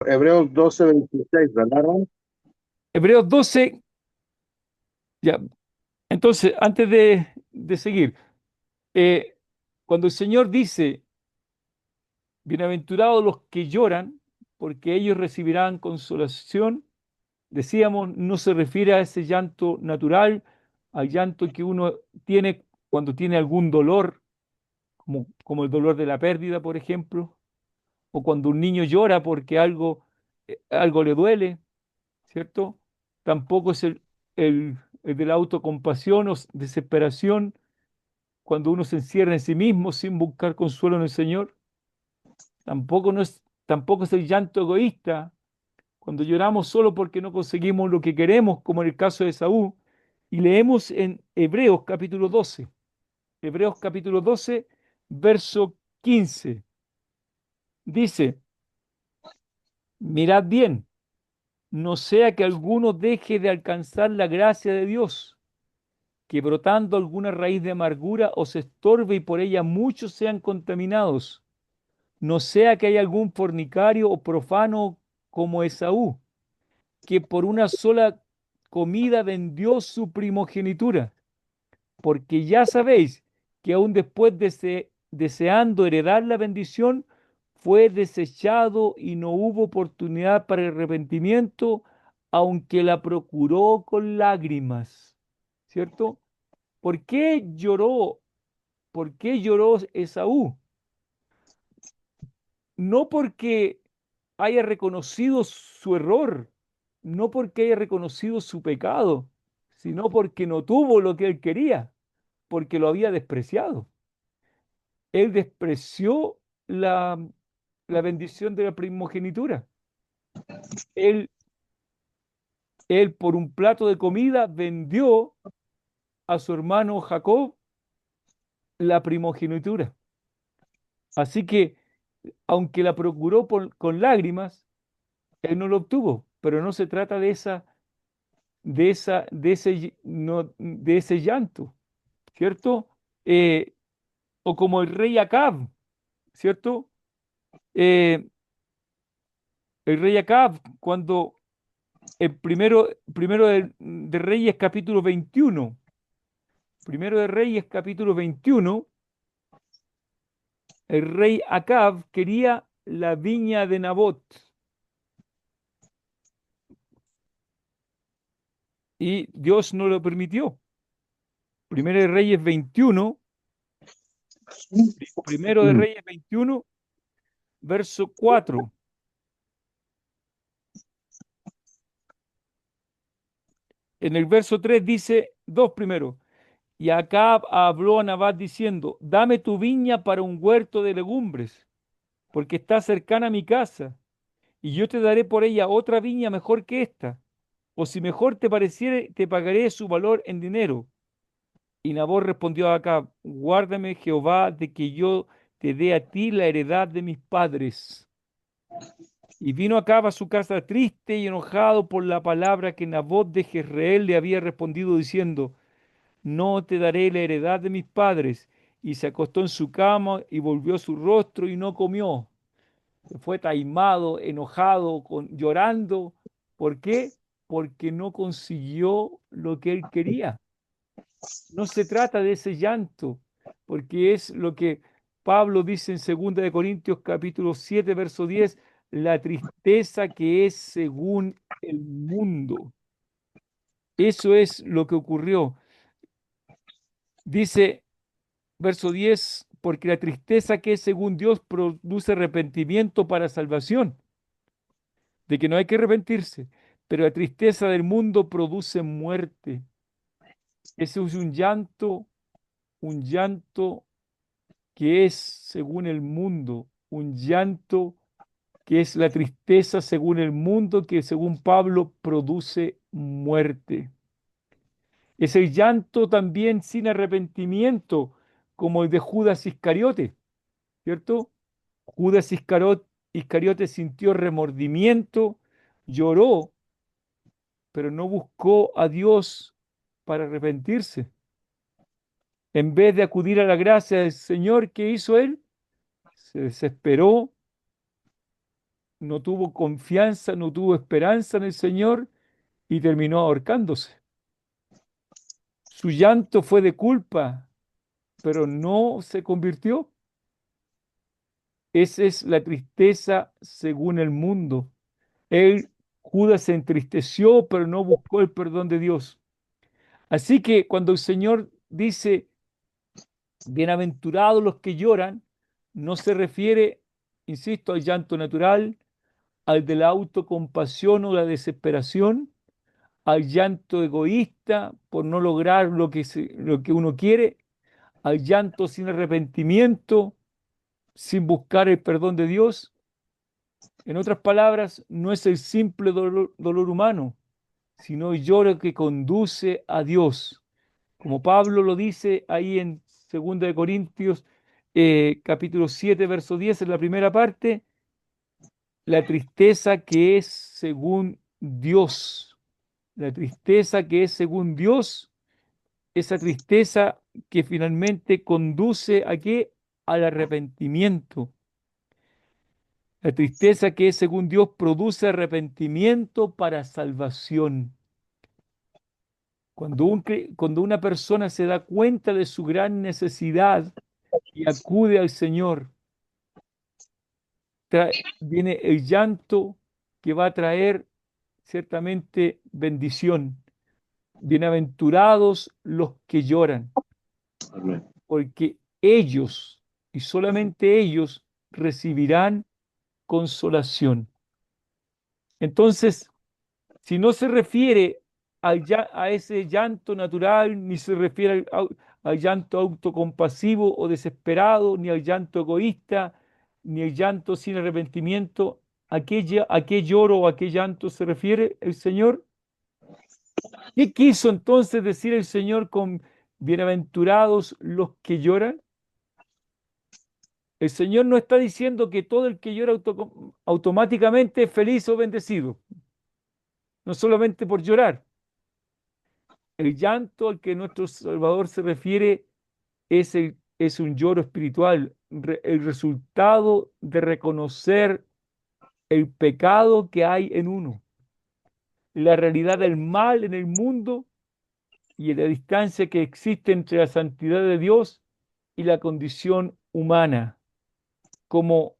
Hebreos 12:26, ¿verdad, Ron? Hebreos 12, ya. Entonces, antes de seguir, eh, cuando el Señor dice, bienaventurados los que lloran, porque ellos recibirán consolación, decíamos, no se refiere a ese llanto natural, al llanto que uno tiene cuando tiene algún dolor, como el dolor de la pérdida, por ejemplo, o cuando un niño llora porque algo le duele, ¿cierto? Tampoco es el de la autocompasión o desesperación cuando uno se encierra en sí mismo sin buscar consuelo en el Señor. Tampoco es el llanto egoísta, cuando lloramos solo porque no conseguimos lo que queremos, como en el caso de Saúl. Y leemos en Hebreos capítulo 12, verso 15. Dice, mirad bien, no sea que alguno deje de alcanzar la gracia de Dios, que brotando alguna raíz de amargura os estorbe y por ella muchos sean contaminados. No sea que haya algún fornicario o profano como Esaú, que por una sola comida vendió su primogenitura, porque ya sabéis que aun después deseando heredar la bendición, fue desechado y no hubo oportunidad para el arrepentimiento, aunque la procuró con lágrimas. ¿Cierto? ¿Por qué lloró? ¿Por qué lloró Esaú? No porque haya reconocido su error, no porque haya reconocido su pecado, sino porque no tuvo lo que él quería, porque lo había despreciado. Él despreció la, la bendición de la primogenitura. Él, él por un plato de comida vendió a su hermano Jacob la primogenitura. Así que, aunque la procuró con lágrimas, él no lo obtuvo. Pero no se trata de ese llanto, ¿cierto? O como el rey Acab, ¿cierto? Eh, el rey Acab, cuando el primero de Reyes capítulo 21, primero de Reyes capítulo 21, el rey Acab quería la viña de Nabot y Dios no lo permitió. Primero de Reyes 21, primero de Mm. Reyes 21, verso 4. En el verso 3 dice, dos primero. Y Acab habló a Nabat diciendo, dame tu viña para un huerto de legumbres, porque está cercana a mi casa, y yo te daré por ella otra viña mejor que esta. O si mejor te pareciere, te pagaré su valor en dinero. Y Nabot respondió a Acab, guárdame Jehová de que yo te dé a ti la heredad de mis padres. Y vino Acab a su casa triste y enojado por la palabra que Nabot de Jezreel le había respondido diciendo, no te daré la heredad de mis padres. Y se acostó en su cama y volvió su rostro y no comió. Fue taimado, enojado, llorando. ¿Por qué? Porque no consiguió lo que él quería. No se trata de ese llanto, porque es lo que Pablo dice en 2 de Corintios capítulo 7 verso 10, la tristeza que es según el mundo. Eso es lo que ocurrió. Dice verso 10, porque la tristeza que es según Dios produce arrepentimiento para salvación, de que no hay que arrepentirse, pero la tristeza del mundo produce muerte. Ese es un llanto que es según el mundo, un llanto que es la tristeza según el mundo, que según Pablo produce muerte. Es el llanto también sin arrepentimiento, como el de Judas Iscariote, ¿cierto? Judas Iscariote sintió remordimiento, lloró, pero no buscó a Dios para arrepentirse. En vez de acudir a la gracia del Señor, ¿qué hizo él? Se desesperó, no tuvo confianza, no tuvo esperanza en el Señor y terminó ahorcándose. Su llanto fue de culpa, pero no se convirtió. Esa es la tristeza según el mundo. Él, Judas se entristeció, pero no buscó el perdón de Dios. Así que cuando el Señor dice, bienaventurados los que lloran, no se refiere, insisto, al llanto natural, al de la autocompasión o la desesperación, al llanto egoísta por no lograr lo que uno quiere, al llanto sin arrepentimiento, sin buscar el perdón de Dios. En otras palabras, no es el simple dolor humano, sino el lloro que conduce a Dios. Como Pablo lo dice ahí en 2 de Corintios, capítulo 7, verso 10, en la primera parte, la tristeza que es según Dios. La tristeza que es según Dios, esa tristeza que finalmente conduce ¿a qué? Al arrepentimiento. La tristeza que es según Dios produce arrepentimiento para salvación. Cuando una persona se da cuenta de su gran necesidad y acude al Señor, viene el llanto que va a traer ciertamente bendición. Bienaventurados los que lloran, Amén. porque ellos y solamente ellos recibirán consolación. Entonces, si no se refiere a ese llanto natural, ni se refiere al llanto autocompasivo o desesperado, ni al llanto egoísta, ni al llanto sin arrepentimiento, ¿a qué lloro o a qué llanto se refiere el Señor? ¿Qué quiso entonces decir el Señor con bienaventurados los que lloran? El Señor no está diciendo que todo el que llora automáticamente es feliz o bendecido, no solamente por llorar. El llanto al que nuestro Salvador se refiere es un lloro espiritual, el resultado de reconocer el pecado que hay en uno, la realidad del mal en el mundo y la distancia que existe entre la santidad de Dios y la condición humana, como,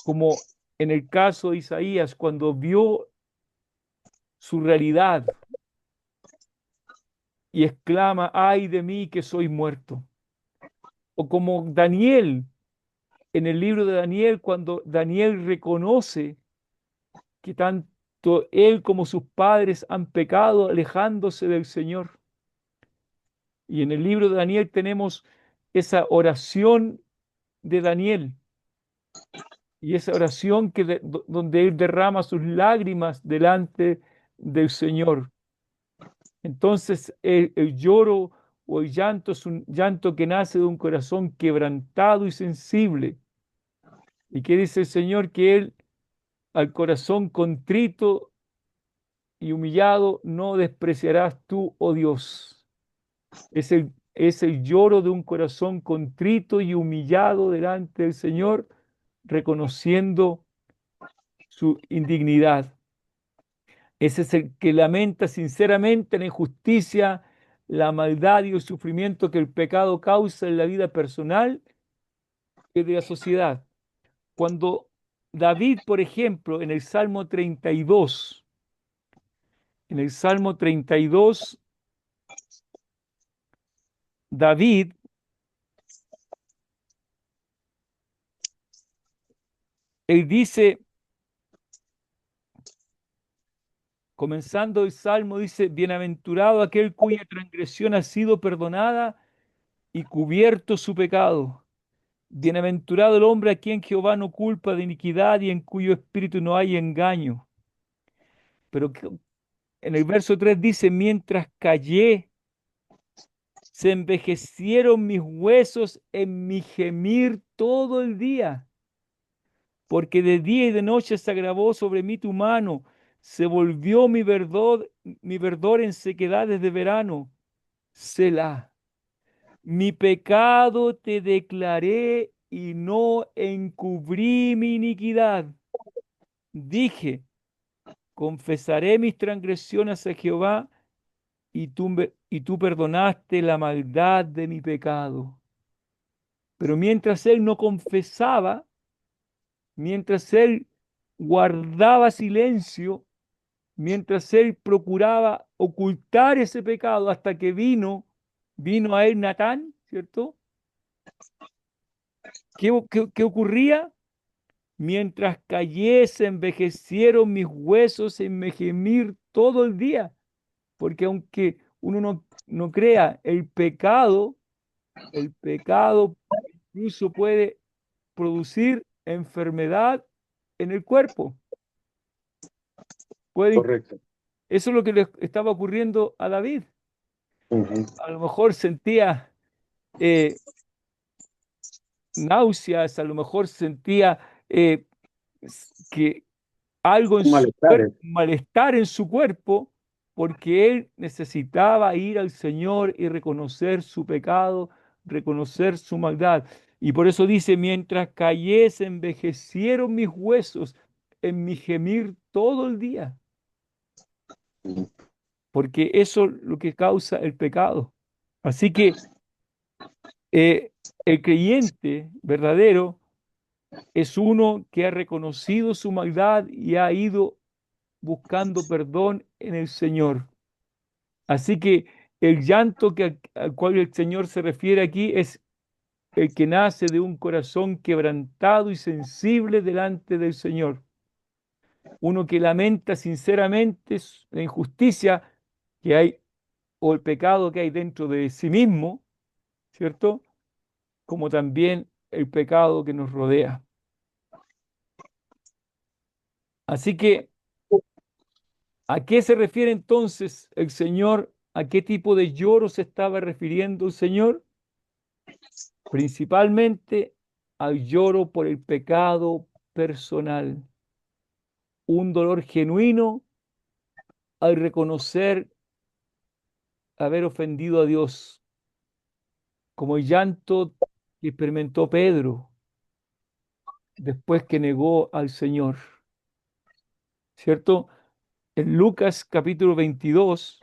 como en el caso de Isaías, cuando vio su realidad y exclama, ay de mí que soy muerto. O como Daniel, en el libro de Daniel, cuando Daniel reconoce que tanto él como sus padres han pecado alejándose del Señor. Y en el libro de Daniel tenemos esa oración de Daniel y esa oración donde él derrama sus lágrimas delante del Señor. Entonces el lloro o el llanto es un llanto que nace de un corazón quebrantado y sensible. ¿Y qué dice el Señor? Que Él al corazón contrito y humillado no despreciarás tú, oh Dios. Es el lloro de un corazón contrito y humillado delante del Señor, reconociendo su indignidad. Ese es el que lamenta sinceramente la injusticia, la maldad y el sufrimiento que el pecado causa en la vida personal y de la sociedad. Cuando David, por ejemplo, en el Salmo 32, en el Salmo 32, David, él dice, comenzando el Salmo, dice, bienaventurado aquel cuya transgresión ha sido perdonada y cubierto su pecado. Bienaventurado el hombre a quien Jehová no culpa de iniquidad y en cuyo espíritu no hay engaño. Pero en el verso 3 dice, mientras callé, se envejecieron mis huesos en mi gemir todo el día, porque de día y de noche se agravó sobre mí tu mano, se volvió mi verdor en sequedades de verano. Selah. Mi pecado te declaré y no encubrí mi iniquidad. Dije, confesaré mis transgresiones a Jehová, y tú perdonaste la maldad de mi pecado. Pero mientras él no confesaba, mientras él guardaba silencio, mientras él procuraba ocultar ese pecado hasta que vino a él Natán, ¿cierto? ¿Qué ocurría? Mientras cayese, envejecieron mis huesos en me gemir todo el día. Porque aunque uno no crea, el pecado incluso puede producir enfermedad en el cuerpo. Correcto. Eso es lo que le estaba ocurriendo a David. Ujú. A lo mejor sentía eh, náuseas, a lo mejor sentía eh, que algo en su cuerpo, Malestares. malestar en su cuerpo, porque él necesitaba ir al Señor y reconocer su pecado, reconocer su maldad. Y por eso dice, mientras cayese, envejecieron mis huesos en mi gemir todo el día, Ujú. porque eso es lo que causa el pecado. Así que eh, el creyente verdadero es uno que ha reconocido su maldad y ha ido buscando perdón en el Señor. Así que el llanto al cual el Señor se refiere aquí es el que nace de un corazón quebrantado y sensible delante del Señor. Uno que lamenta sinceramente la injusticia que hay o el pecado que hay dentro de sí mismo, ¿cierto? Como también el pecado que nos rodea. Así que, ¿a qué se refiere entonces el Señor? ¿A qué tipo de lloro se estaba refiriendo el Señor? Principalmente al lloro por el pecado personal, un dolor genuino al reconocer haber ofendido a Dios, como el llanto que experimentó Pedro después que negó al Señor, ¿cierto? En Lucas capítulo 22,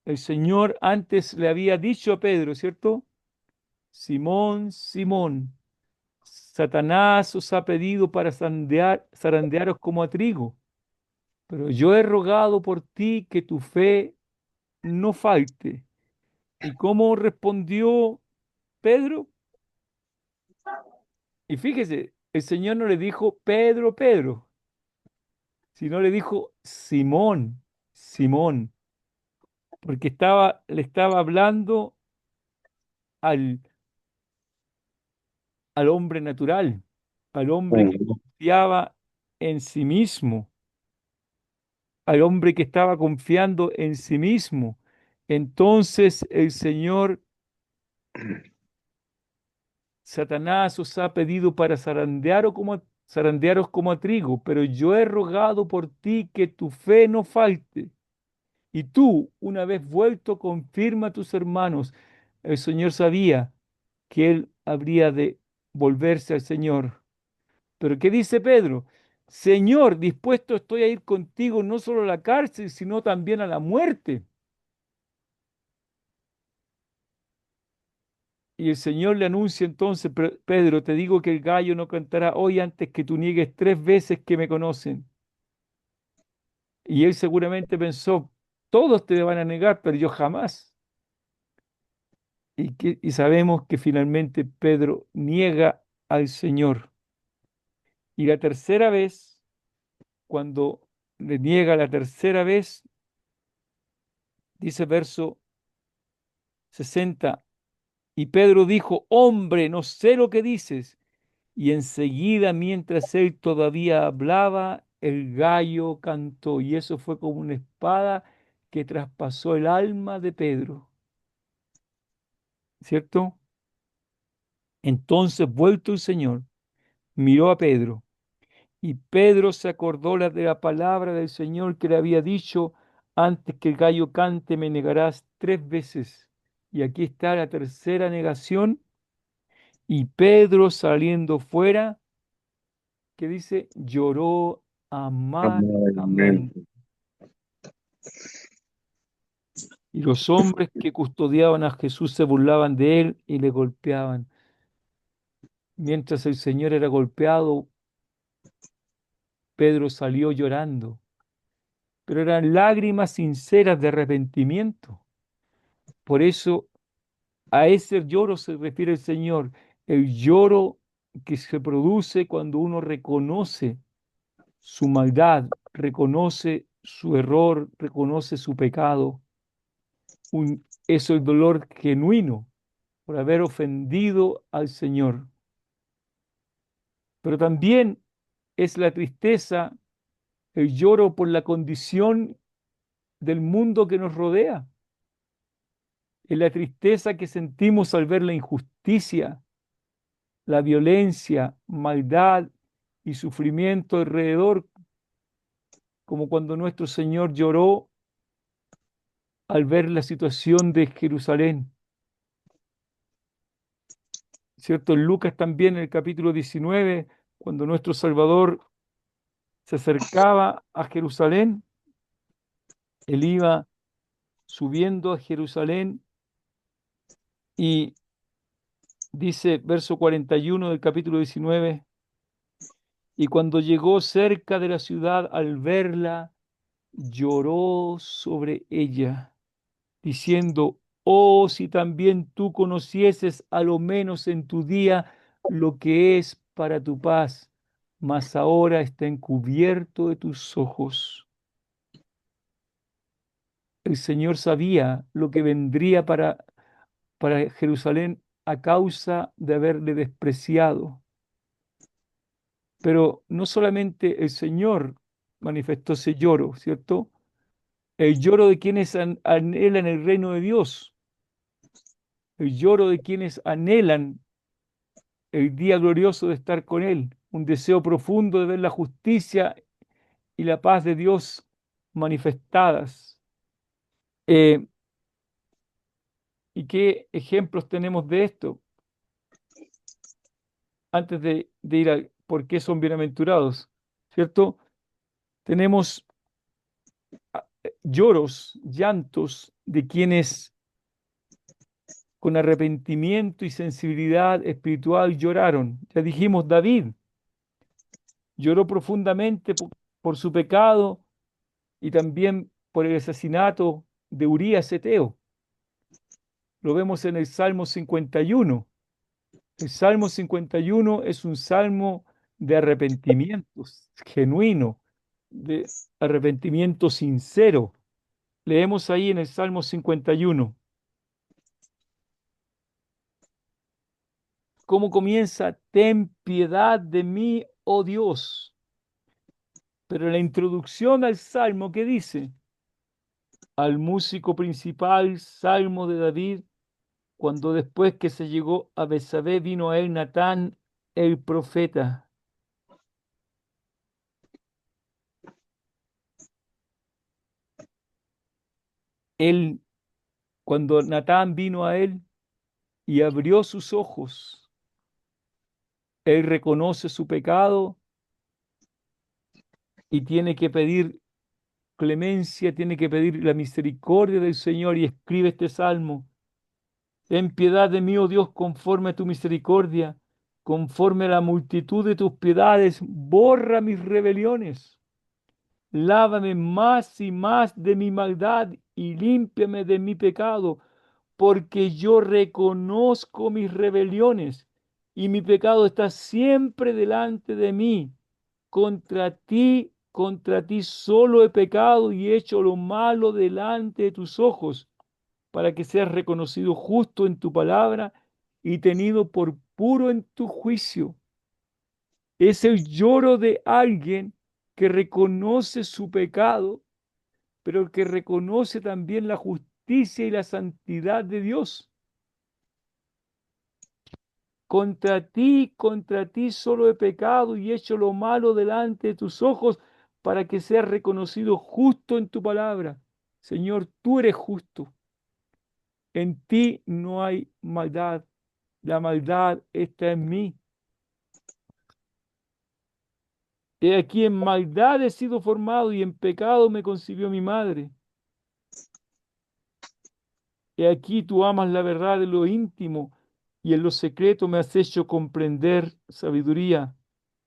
el Señor antes le había dicho a Pedro, ¿cierto? Simón, Simón, Satanás os ha pedido para zarandearos como a trigo. Pero yo he rogado por ti que tu fe no falte. ¿Y cómo respondió Pedro? Y fíjese, el Señor no le dijo Pedro, Pedro, sino le dijo Simón, Simón, porque le estaba hablando al, al hombre natural, al hombre que Ujú. confiaba en sí mismo, al hombre que estaba confiando en sí mismo. Entonces el Señor Satanás os ha pedido para zarandearos como a trigo, pero yo he rogado por ti que tu fe no falte. Y tú, una vez vuelto, confirma a tus hermanos. El Señor sabía que él habría de volverse al Señor. Pero ¿qué dice Pedro? Señor, dispuesto estoy a ir contigo no solo a la cárcel, sino también a la muerte. Y el Señor le anuncia entonces, Pedro, te digo que el gallo no cantará hoy antes que tú niegues 3 veces que me conocen. Y él seguramente pensó, todos te van a negar, pero yo jamás. Y sabemos que finalmente Pedro niega al Señor. Y la tercera vez, cuando le niega la tercera vez, dice verso 60, y Pedro dijo, hombre, no sé lo que dices. Y enseguida, mientras él todavía hablaba, el gallo cantó, y eso fue como una espada que traspasó el alma de Pedro, ¿cierto? Entonces, vuelto el Señor, miró a Pedro, y Pedro se acordó de la palabra del Señor que le había dicho, antes que el gallo cante, me negarás 3 veces. Y aquí está la tercera negación, Y Pedro saliendo fuera, que dice, lloró amargamente. Amargamente. Y los hombres que custodiaban a Jesús se burlaban de él y le golpeaban. Mientras el Señor era golpeado, Pedro salió llorando, pero eran lágrimas sinceras de arrepentimiento. Por eso a ese lloro se refiere el Señor, el lloro que se produce cuando uno reconoce su maldad, reconoce su error, reconoce su pecado. Eso es dolor genuino por haber ofendido al Señor. Pero también es la tristeza, el lloro por la condición del mundo que nos rodea, es la tristeza que sentimos al ver la injusticia, la violencia, maldad y sufrimiento alrededor, como cuando nuestro Señor lloró al ver la situación de Jerusalén. ¿Cierto? En Lucas también, en el capítulo 19, cuando nuestro Salvador se acercaba a Jerusalén, él iba subiendo a Jerusalén y dice, verso 41 del capítulo 19, y cuando llegó cerca de la ciudad, al verla, lloró sobre ella, diciendo, oh, si también tú conocieses a lo menos en tu día lo que es para tu paz, mas ahora está encubierto de tus ojos. El Señor sabía lo que vendría para Jerusalén a causa de haberle despreciado. Pero no solamente el Señor manifestó ese lloro, ¿cierto? El lloro de quienes anhelan el reino de Dios, el lloro de quienes anhelan el día glorioso de estar con Él, un deseo profundo de ver la justicia y la paz de Dios manifestadas. Eh, ¿Y qué ejemplos tenemos de esto? Antes de ir a por qué son bienaventurados, ¿cierto? Tenemos lloros, llantos de quienes con arrepentimiento y sensibilidad espiritual lloraron. Ya dijimos, David lloró profundamente por su pecado y también por el asesinato de Urías Eteo. Lo vemos en el Salmo 51. El Salmo 51 es un salmo de arrepentimiento genuino, de arrepentimiento sincero. Leemos ahí en el Salmo 51. ¿Cómo comienza? Ten piedad de mí, oh Dios. Pero en la introducción al salmo, ¿qué dice? Al músico principal, salmo de David, cuando después que se llegó a Betsabé vino a él Natán, el profeta. Él, cuando Natán vino a él y abrió sus ojos, él reconoce su pecado y tiene que pedir clemencia, tiene que pedir la misericordia del Señor y escribe este salmo. Ten piedad de mí, oh Dios, conforme a tu misericordia, conforme a la multitud de tus piedades, borra mis rebeliones. Lávame más y más de mi maldad y límpiame de mi pecado, porque yo reconozco mis rebeliones y mi pecado está siempre delante de mí. Contra ti solo he pecado y he hecho lo malo delante de tus ojos, para que seas reconocido justo en tu palabra y tenido por puro en tu juicio. Es el lloro de alguien que reconoce su pecado, pero que reconoce también la justicia y la santidad de Dios. Contra ti solo he pecado y hecho lo malo delante de tus ojos, para que seas reconocido justo en tu palabra. Señor, tú eres justo. En ti no hay maldad. la maldad está en mí. He aquí en maldad he sido formado y en pecado me concibió mi madre. He aquí tú amas la verdad de lo íntimo y en lo secreto me has hecho comprender sabiduría.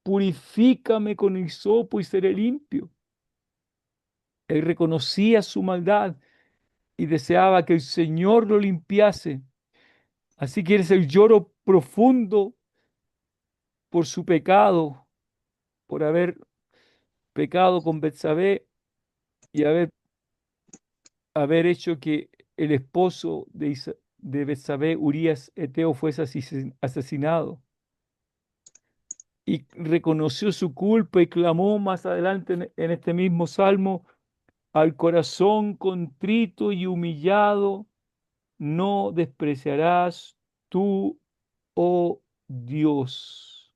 Purifícame con hisopo y seré limpio. Él reconocía su maldad y deseaba que el Señor lo limpiase. Así que es el lloro profundo por su pecado, por haber pecado con Betsabé y haber hecho que el esposo de Betsabé, Urías Eteo, fuese asesinado. Y reconoció su culpa y clamó más adelante en este mismo salmo, al corazón contrito y humillado, no despreciarás tú, oh Dios.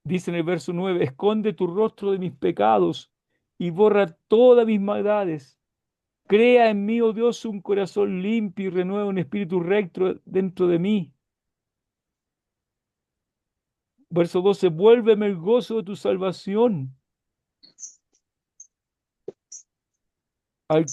Dice en el verso 9, esconde tu rostro de mis pecados y borra todas mis maldades. Crea en mí, oh Dios, un corazón limpio y renueva un espíritu recto dentro de mí. Verso 12, vuélveme el gozo de tu salvación. El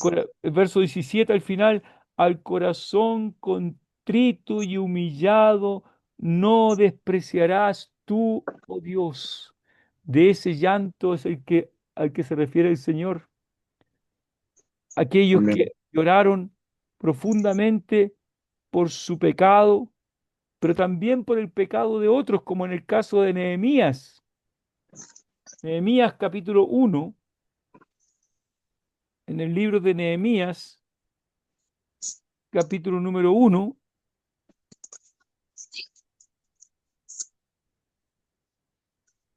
verso 17 al final, al corazón contrito y humillado, no despreciarás tú, oh Dios. De ese llanto es al que se refiere el Señor. Aquellos Amén. que lloraron profundamente por su pecado, pero también por el pecado de otros, como en el caso de Nehemías. Nehemías capítulo 1, en el libro de Nehemías, capítulo número 1,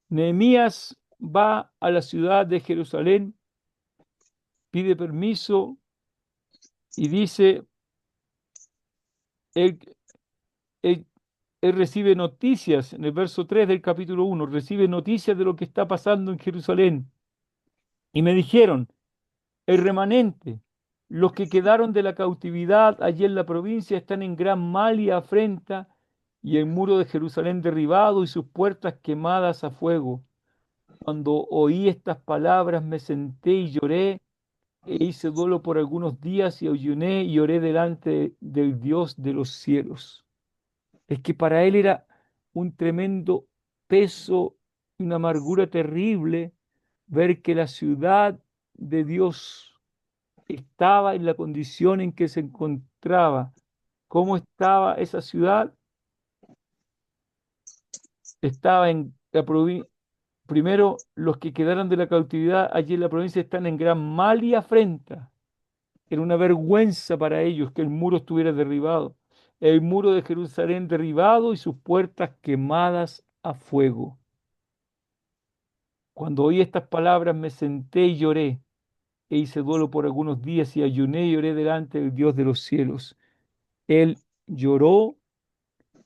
Nehemías va a la ciudad de Jerusalén, pide permiso y dice, él, él- él recibe noticias, en el verso 3 del capítulo 1, recibe noticias de lo que está pasando en Jerusalén. Y me dijeron, el remanente, los que quedaron de la cautividad allí en la provincia están en gran mal y afrenta, y el muro de Jerusalén derribado y sus puertas quemadas a fuego. Cuando oí estas palabras me senté y lloré, e hice duelo por algunos días y ayuné y oré delante del Dios de los cielos. Es que para él era un tremendo peso y una amargura terrible ver que la ciudad de Dios estaba en la condición en que se encontraba. ¿Cómo estaba esa ciudad? Estaba en la provincia. Primero, los que quedaron de la cautividad allí en la provincia están en gran mal y afrenta. Era una vergüenza para ellos que el muro estuviera derribado. El muro de Jerusalén derribado y sus puertas quemadas a fuego. Cuando oí estas palabras me senté y lloré, e hice duelo por algunos días y ayuné y oré delante del Dios de los cielos. Él lloró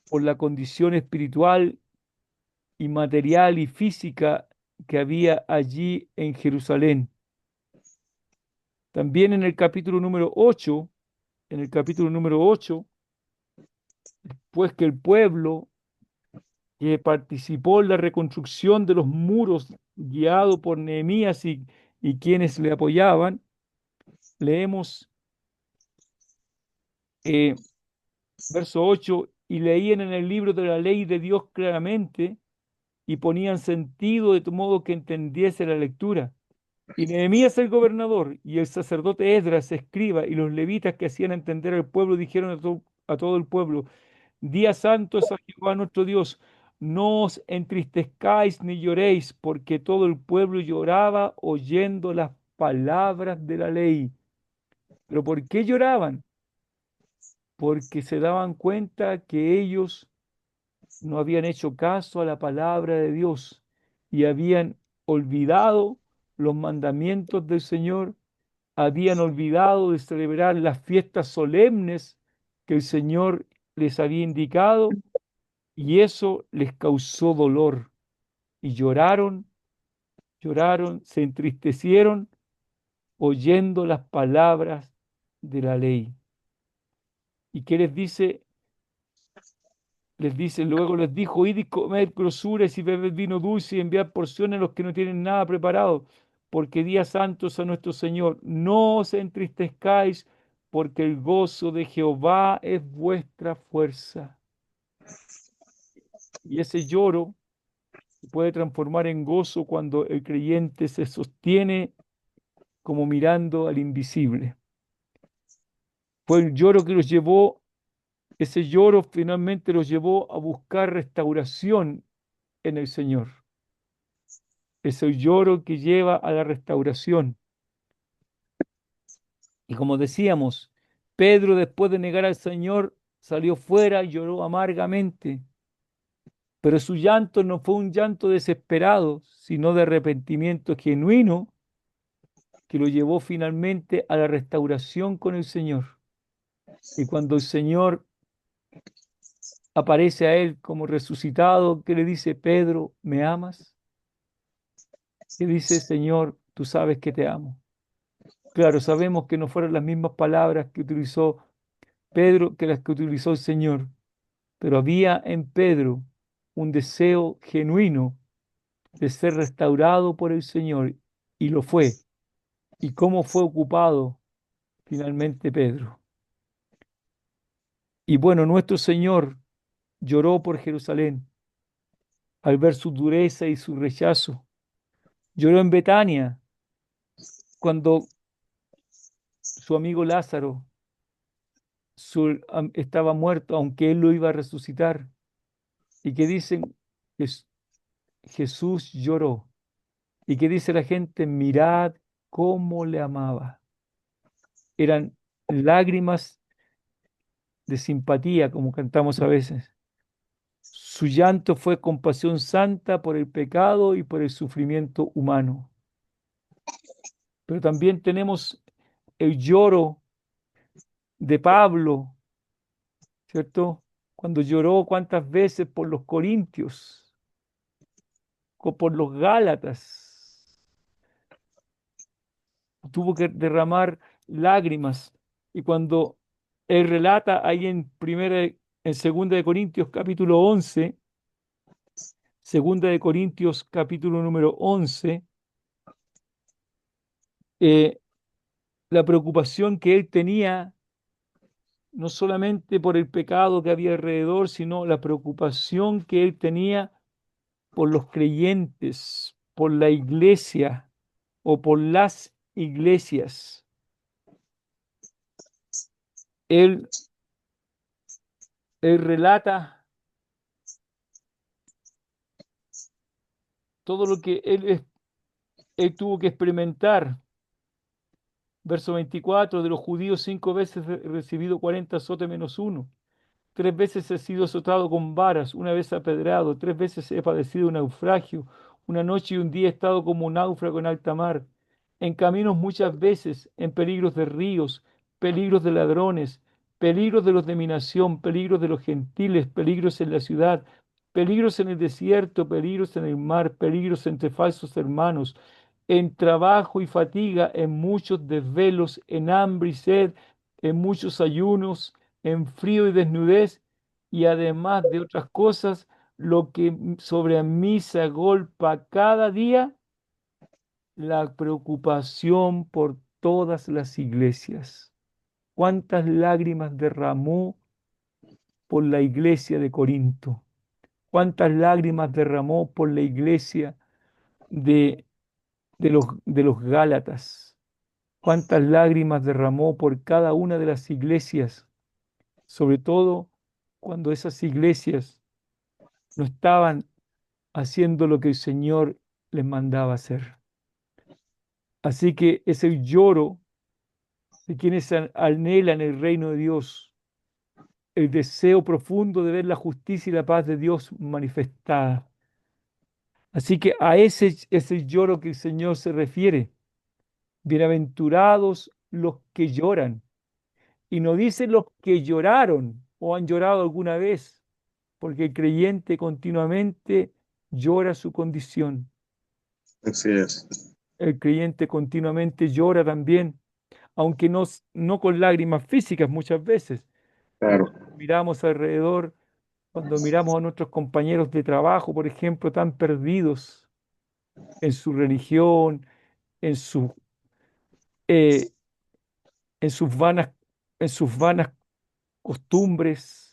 por la condición espiritual y material y física que había allí en Jerusalén. También en el capítulo número 8, en el capítulo número 8, pues que el pueblo que participó en la reconstrucción de los muros, guiado por Nehemías y quienes le apoyaban, leemos eh, verso 8, y leían en el libro de la ley de Dios claramente y ponían sentido de modo que entendiese la lectura. Y Nehemías el gobernador y el sacerdote Esdras escriba y los levitas que hacían entender al pueblo dijeron a todo el pueblo, día santo es a Jehová nuestro Dios, no os entristezcáis ni lloréis, porque todo el pueblo lloraba oyendo las palabras de la ley. ¿Pero por qué lloraban? Porque se daban cuenta que ellos no habían hecho caso a la palabra de Dios y habían olvidado los mandamientos del Señor, habían olvidado de celebrar las fiestas solemnes que el Señor les había indicado y eso les causó dolor y lloraron, lloraron, se entristecieron oyendo las palabras de la ley. ¿Y qué les dice? Les dice, luego les dijo, id y comed grosuras y bebed vino dulce y enviad porciones a los que no tienen nada preparado, porque días santos a nuestro Señor. No os entristezcáis, porque el gozo de Jehová es vuestra fuerza. Y ese lloro se puede transformar en gozo cuando el creyente se sostiene como mirando al invisible. Fue el lloro que los llevó, ese lloro finalmente los llevó a buscar restauración en el Señor. Es el lloro que lleva a la restauración. Y como decíamos, Pedro, después de negar al Señor, salió fuera y lloró amargamente. Pero su llanto no fue un llanto desesperado, sino de arrepentimiento genuino que lo llevó finalmente a la restauración con el Señor. Y cuando el Señor aparece a él como resucitado, que le dice, Pedro, ¿me amas? Que dice, Señor, tú sabes que te amo. Claro, sabemos que no fueron las mismas palabras que utilizó Pedro que las que utilizó el Señor, pero había en Pedro un deseo genuino de ser restaurado por el Señor y lo fue. ¿Y cómo fue ocupado finalmente Pedro? Y bueno, nuestro Señor lloró por Jerusalén al ver su dureza y su rechazo. Lloró en Betania cuando su amigo Lázaro estaba muerto, aunque él lo iba a resucitar. Y que dicen que Jesús lloró. ¿Y qué dice la gente? Mirad cómo le amaba. Eran lágrimas de simpatía, como cantamos a veces. Su llanto fue compasión santa por el pecado y por el sufrimiento humano. Pero también tenemos el lloro de Pablo, ¿cierto? Cuando lloró cuántas veces por los corintios, por los gálatas, tuvo que derramar lágrimas. Y cuando él relata ahí en Segunda de Corintios capítulo 11, Segunda de Corintios capítulo número 11, eh, la preocupación que él tenía no solamente por el pecado que había alrededor, sino la preocupación que él tenía por los creyentes, por la iglesia o por las iglesias. Él, él relata todo lo que él tuvo que experimentar. Verso 24, de los judíos 5 veces he recibido 40 azotes menos uno. 3 veces he sido azotado con varas, una vez apedreado, 3 veces he padecido un naufragio, una noche y un día he estado como un náufrago en alta mar, en caminos muchas veces, en peligros de ríos, peligros de ladrones, peligros de los de mi nación, peligros de los gentiles, peligros en la ciudad, peligros en el desierto, peligros en el mar, peligros entre falsos hermanos, en trabajo y fatiga, en muchos desvelos, en hambre y sed, en muchos ayunos, en frío y desnudez, y además de otras cosas, lo que sobre mí se agolpa cada día, la preocupación por todas las iglesias. ¿Cuántas lágrimas derramó por la iglesia de Corinto? ¿Cuántas lágrimas derramó por la iglesia de, de los Gálatas? ¿Cuántas lágrimas derramó por cada una de las iglesias? Sobre todo cuando esas iglesias no estaban haciendo lo que el Señor les mandaba hacer. Así que es el lloro de quienes anhelan el reino de Dios, el deseo profundo de ver la justicia y la paz de Dios manifestada. Así que a ese es el lloro que el Señor se refiere. Bienaventurados los que lloran. Y no dice los que lloraron o han llorado alguna vez, porque el creyente continuamente llora su condición. Así es. El creyente continuamente llora también, aunque no con lágrimas físicas muchas veces, claro. Miramos alrededor, cuando miramos a nuestros compañeros de trabajo, por ejemplo, tan perdidos en su religión, en su, eh, en sus vanas, en sus vanas costumbres,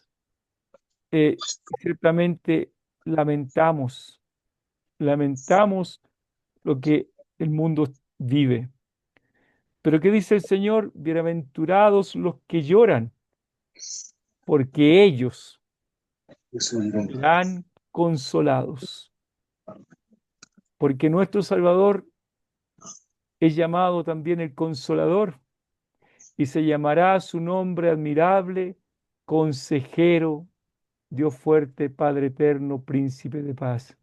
ciertamente lamentamos, lamentamos lo que el mundo vive. Pero ¿qué dice el Señor? Bienaventurados los que lloran, porque ellos Es un don. serán consolados. Porque nuestro Salvador es llamado también el Consolador y se llamará su nombre admirable, Consejero, Dios fuerte, Padre eterno, Príncipe de paz.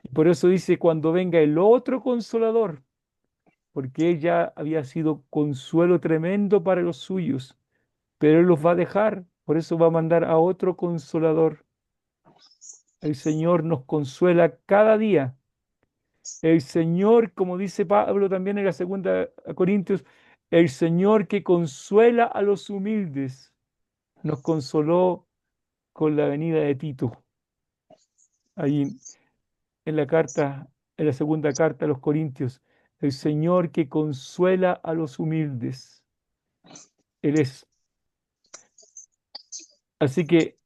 Y por eso dice, cuando venga el otro Consolador, porque él ya había sido consuelo tremendo para los suyos, pero él los va a dejar, por eso va a mandar a otro Consolador. El Señor nos consuela cada día. El Señor, como dice Pablo también en la segunda a Corintios, el Señor que consuela a los humildes, nos consoló con la venida de Tito. Ahí en la carta, en la segunda carta a los Corintios, el Señor que consuela a los humildes. Él es. Así que,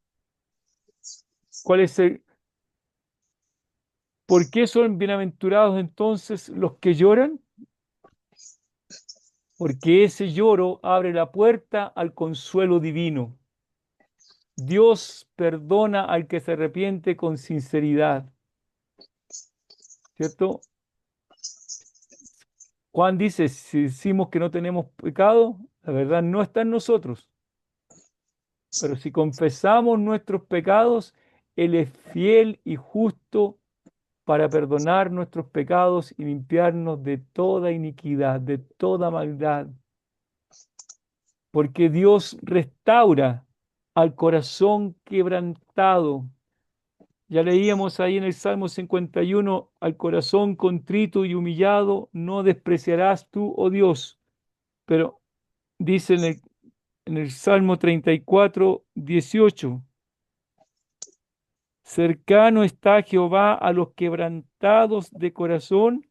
¿cuál es el, ¿por qué son bienaventurados entonces los que lloran? Porque ese lloro abre la puerta al consuelo divino. Dios perdona al que se arrepiente con sinceridad, ¿cierto? Juan dice, si decimos que no tenemos pecado, la verdad no está en nosotros, pero si confesamos nuestros pecados, Él es fiel y justo para perdonar nuestros pecados y limpiarnos de toda iniquidad, de toda maldad, porque Dios restaura al corazón quebrantado. Ya leíamos ahí en el Salmo 51, al corazón contrito y humillado no despreciarás tú, oh Dios. Pero dice en el Salmo 34, 18, cercano está Jehová a los quebrantados de corazón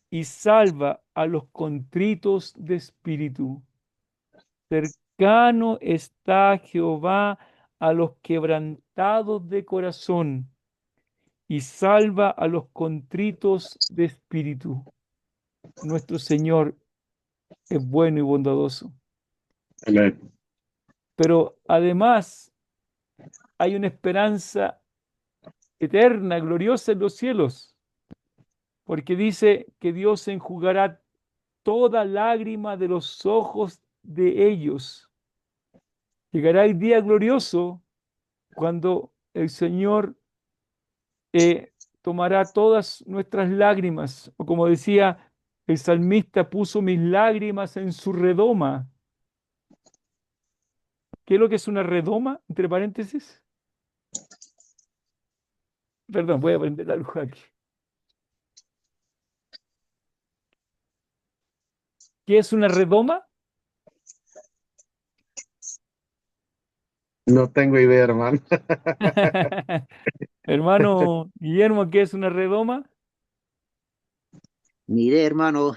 y salva a los contritos de espíritu. Cercano está Jehová a los quebrantados de corazón y salva a los contritos de espíritu. Nuestro Señor es bueno y bondadoso. Amén. Pero además hay una esperanza eterna, gloriosa en los cielos, porque dice que Dios enjugará toda lágrima de los ojos de ellos. Llegará el día glorioso cuando el Señor tomará todas nuestras lágrimas, o como decía el salmista, puso mis lágrimas en su redoma. ¿Qué es lo que es una redoma? Entre paréntesis. Perdón, voy a aprender algo aquí. ¿Qué es una redoma? No tengo idea, hermano. Hermano Guillermo, ¿qué es una redoma? Ni idea, hermano.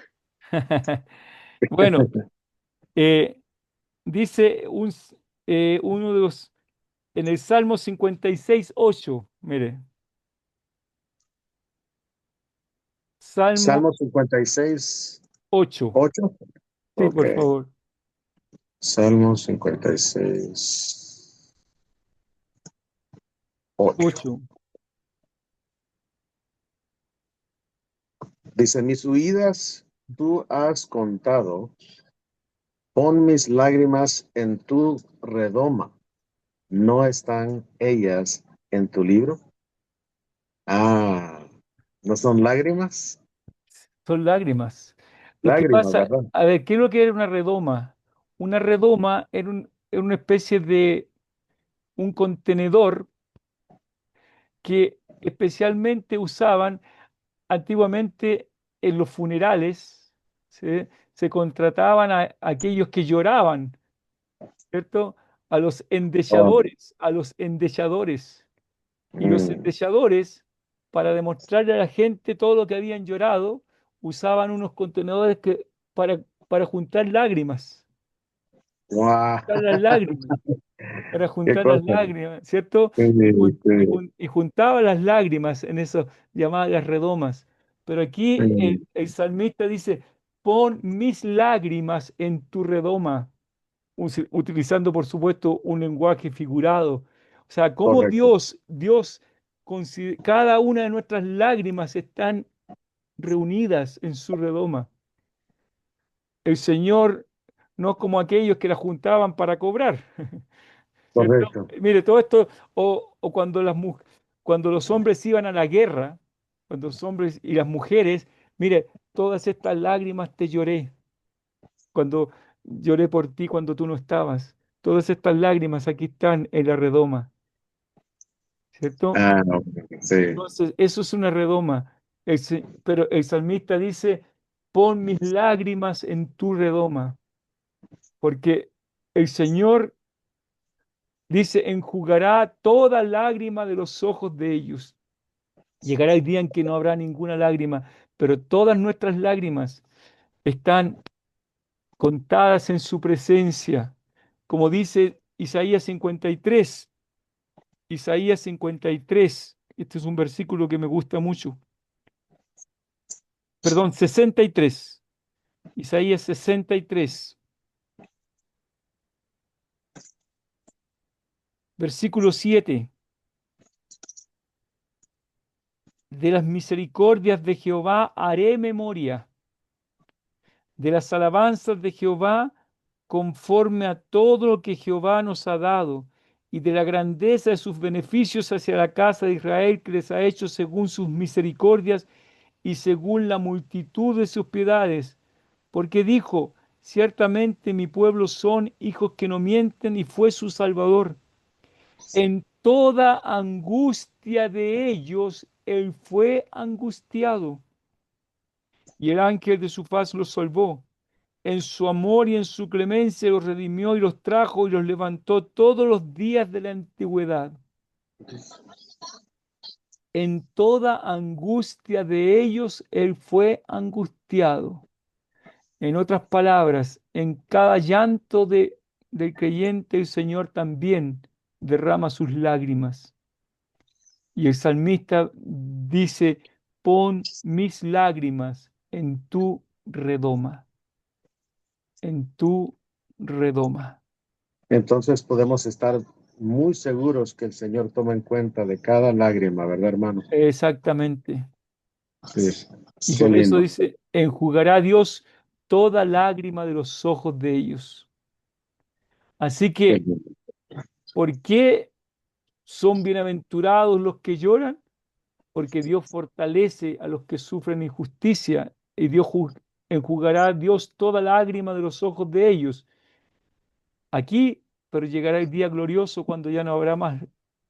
Bueno, eh, dice uno de los, en el Salmo 56, 8, mire, Salmo Salmo 56, 8, 8. sí, Ok. por favor, Salmo 56, 8. 8. Dice, mis huidas tú has contado, pon mis lágrimas en tu redoma. ¿No están ellas en tu libro? Ah, ¿no son lágrimas? Son lágrimas. Lo que Lágrimas, pasa, ¿verdad? a ver, ¿qué es lo que era una redoma? Una redoma era una especie de un contenedor que especialmente usaban antiguamente en los funerales. ¿Sí? Se contrataban a aquellos que lloraban, ¿cierto? a los Ah, endechadores, a los endechadores. Y los mm, endechadores, para demostrarle a la gente todo lo que habían llorado, usaban unos contenedores para juntar lágrimas, guau, juntar las lágrimas, para qué juntar las cosa. lágrimas, ¿cierto? Sí, sí, Y juntaba las lágrimas en eso llamadas las redomas. Pero aquí sí, el salmista dice, pon mis lágrimas en tu redoma, utilizando por supuesto un lenguaje figurado. O sea, cómo correcto. cada una de nuestras lágrimas están reunidas en su redoma. El Señor no es como aquellos que las juntaban para cobrar, ¿cierto? Correcto. Mire, todo esto, o cuando cuando los hombres iban a la guerra, cuando los hombres y las mujeres, mire, todas estas lágrimas te lloré, cuando lloré por ti cuando tú no estabas. Todas estas lágrimas aquí están en la redoma, ¿cierto? Ah, no, sí. Entonces, eso es una redoma. Pero el salmista dice, pon mis lágrimas en tu redoma, porque el Señor dice, enjugará toda lágrima de los ojos de ellos. Llegará el día en que no habrá ninguna lágrima, pero todas nuestras lágrimas están contadas en su presencia. Como dice Isaías 53, Isaías 53, este es un versículo que me gusta mucho. Perdón, 63, Isaías 63, versículo 7. De las misericordias de Jehová haré memoria, de las alabanzas de Jehová conforme a todo lo que Jehová nos ha dado, y de la grandeza de sus beneficios hacia la casa de Israel que les ha hecho según sus misericordias y según la multitud de sus piedades. Porque dijo, ciertamente mi pueblo son hijos que no mienten y fue su Salvador. En toda angustia de ellos, él fue angustiado, y el ángel de su faz los salvó. En su amor y en su clemencia los redimió y los trajo y los levantó todos los días de la antigüedad. En toda angustia de ellos, él fue angustiado. En otras palabras, en cada llanto del creyente, el Señor también derrama sus lágrimas. Y el salmista dice, pon mis lágrimas en tu redoma, en tu redoma. Entonces podemos estar muy seguros que el Señor toma en cuenta de cada lágrima, ¿verdad, hermano? Exactamente. Sí, Y qué por eso lindo. dice, enjugará Dios toda lágrima de los ojos de ellos. Así Qué que, lindo. ¿por qué son bienaventurados los que lloran? Porque Dios fortalece a los que sufren injusticia y enjugará Dios toda lágrima de los ojos de ellos. Aquí, pero llegará el día glorioso cuando ya no habrá más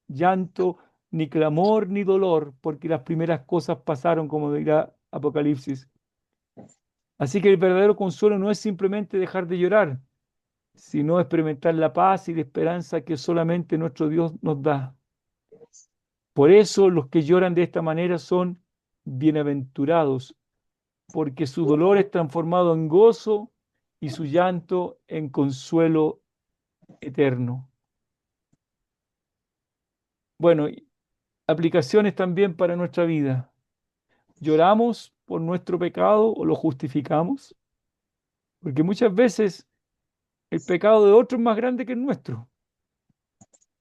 llanto, ni clamor, ni dolor, porque las primeras cosas pasaron, como dirá Apocalipsis. Así que el verdadero consuelo no es simplemente dejar de llorar, sino experimentar la paz y la esperanza que solamente nuestro Dios nos da. Por eso los que lloran de esta manera son bienaventurados, porque su dolor es transformado en gozo y su llanto en consuelo eterno. Bueno, y aplicaciones también para nuestra vida. ¿Lloramos por nuestro pecado o lo justificamos? Porque muchas veces el pecado de otro es más grande que el nuestro.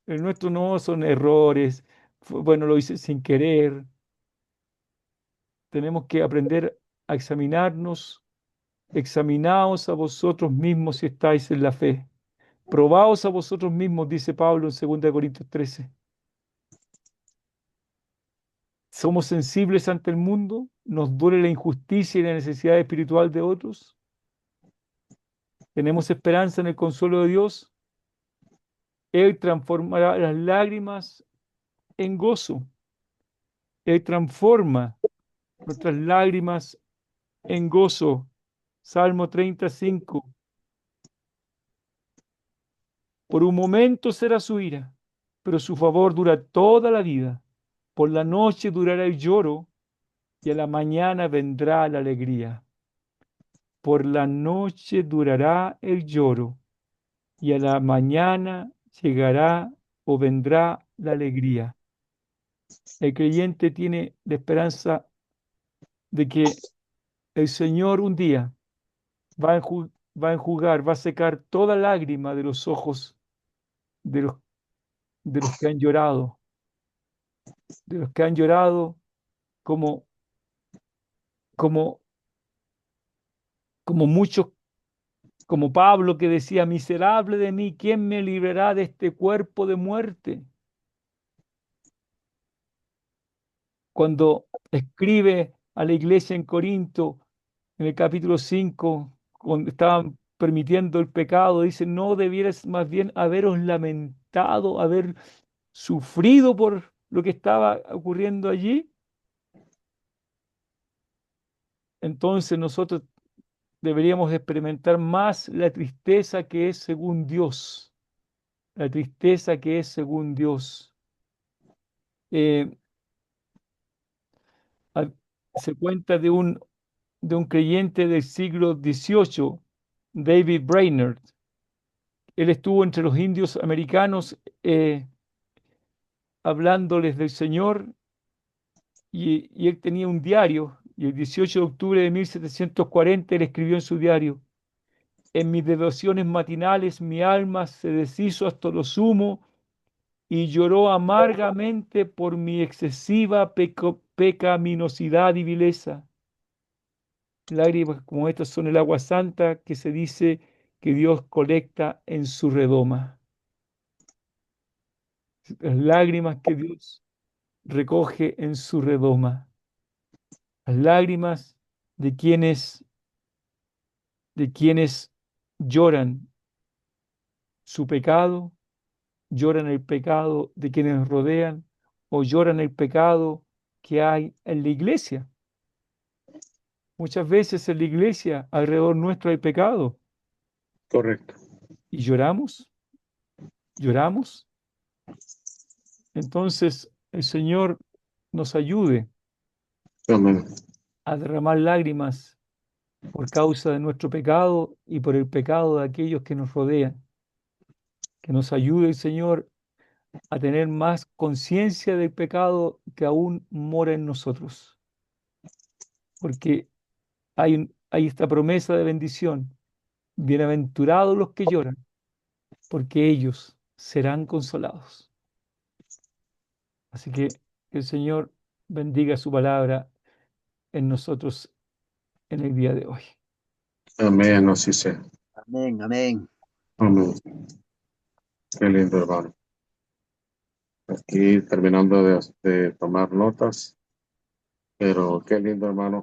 El nuestro no son errores, bueno, lo hice sin querer. Tenemos que aprender a examinarnos. Examinaos a vosotros mismos si estáis en la fe. Probaos a vosotros mismos, dice Pablo en 2 Corintios 13. ¿Somos sensibles ante el mundo? ¿Nos duele la injusticia y la necesidad espiritual de otros? ¿Tenemos esperanza en el consuelo de Dios? Él transformará las lágrimas en gozo. Él transforma nuestras lágrimas en gozo. Salmo 35. Por un momento será su ira, pero su favor dura toda la vida. Por la noche durará el lloro y a la mañana vendrá la alegría. Por la noche durará el lloro y a la mañana llegará o vendrá la alegría. El creyente tiene la esperanza de que el Señor un día va a enjugar, va a secar toda lágrima de los ojos de de los que han llorado, de los que han llorado como, como, como muchos, como Pablo que decía, miserable de mí, ¿quién me librará de este cuerpo de muerte? Cuando escribe a la iglesia en Corinto, en el capítulo 5 cuando estaban permitiendo el pecado, dice, no debieras más bien haberos lamentado, haber sufrido por lo que estaba ocurriendo allí. Entonces nosotros deberíamos experimentar más la tristeza que es según Dios, la tristeza que es según Dios. Eh, a- Se cuenta de un creyente del siglo XVIII, David Brainerd. Él estuvo entre los indios americanos hablándoles del Señor y él tenía un diario y el 18 de octubre de 1740 él escribió en su diario, en mis devociones matinales mi alma se deshizo hasta lo sumo y lloró amargamente por mi excesiva pecaminosidad y vileza. Lágrimas como estas son el agua santa que se dice que Dios colecta en su redoma. Las lágrimas que Dios recoge en su redoma. Las lágrimas de quienes lloran su pecado, lloran el pecado de quienes nos rodean o lloran el pecado que hay en la iglesia. Muchas veces en la iglesia alrededor nuestro hay pecado Correcto. y lloramos. Entonces el Señor nos ayude Amén. a derramar lágrimas por causa de nuestro pecado y por el pecado de aquellos que nos rodean. Que nos ayude el Señor a tener más conciencia del pecado que aún mora en nosotros. Porque hay esta promesa de bendición. Bienaventurados los que lloran, porque ellos serán consolados. Así que el Señor bendiga su palabra en nosotros en el día de hoy. Amén, así sea. Amén, amén. Amén. Qué lindo, hermano. Aquí terminando de tomar notas, pero qué lindo, hermano.